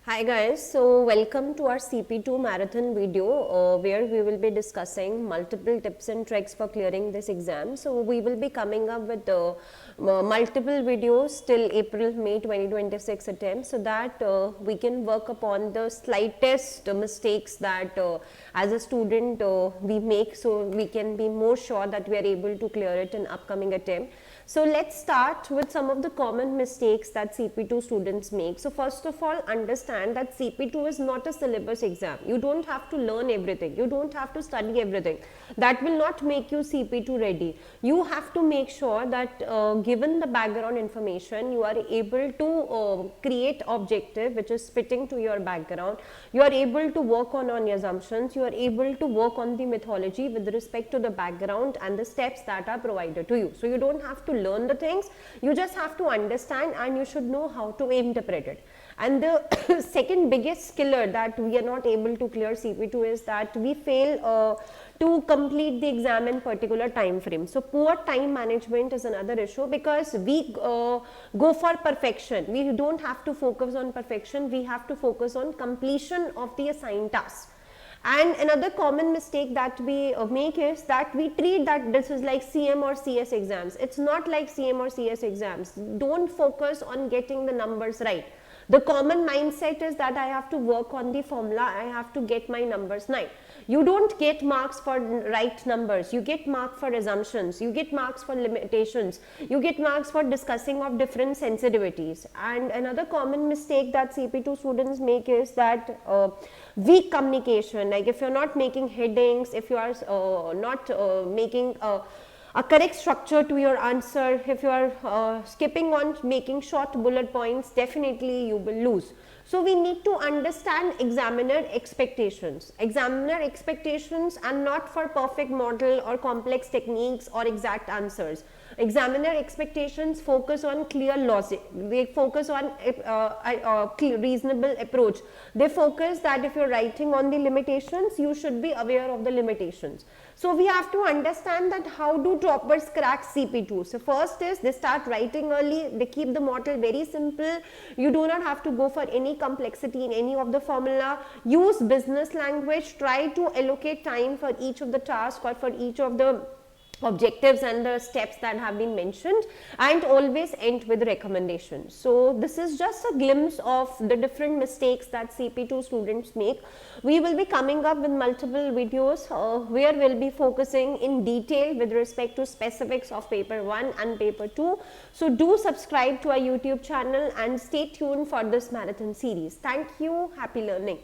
Hi guys, so welcome to our CP2 marathon video where we will be discussing multiple tips and tricks for clearing this exam. So we will be coming up with multiple videos till April-May 2026 attempt so that we can work upon the slightest mistakes that as a student we make, so we can be more sure that we are able to clear it in upcoming attempt. So let's start with some of the common mistakes that CP2 students make. So first of all, understand that CP2 is not a syllabus exam. You don't have to learn everything. You don't have to study everything. That will not make you CP2 ready. You have to make sure that given the background information, you are able to create objective which is fitting to your background. You are able to work on your assumptions. You are able to work on the methodology with respect to the background and the steps that are provided to you. So you don't have to learn the things, you just have to understand and you should know how to interpret it. And the second biggest killer that we are not able to clear CP2 is that we fail to complete the exam in particular time frame. So poor time management is another issue because we go for perfection. We don't have to focus on perfection, we have to focus on completion of the assigned task. And another common mistake that we make is that we treat that this is like CM or CS exams. It's not like CM or CS exams. Don't focus on getting the numbers right. The common mindset is that I have to work on the formula, I have to get my numbers right. You don't get marks for right numbers, you get marks for assumptions, you get marks for limitations, you get marks for discussing of different sensitivities. And another common mistake that CP2 students make is that weak communication, like if you're not making headings, if you are not making a correct structure to your answer, if you are skipping on making short bullet points, definitely you will lose. So we need to understand examiner expectations. Examiner expectations are not for perfect model or complex techniques or exact answers. Examiner expectations focus on clear logic, they focus on reasonable approach. They focus that if you're writing on the limitations, you should be aware of the limitations. So we have to understand that how do toppers crack CP2. So first is they start writing early, they keep the model very simple. You do not have to go for any complexity in any of the formula. Use business language, try to allocate time for each of the tasks or for each of the objectives and the steps that have been mentioned, and always end with recommendations. So this is just a glimpse of the different mistakes that CP2 students make. We will be coming up with multiple videos where we'll be focusing in detail with respect to specifics of paper 1 and paper 2. So do subscribe to our YouTube channel and stay tuned for this marathon series. Thank you. Happy learning.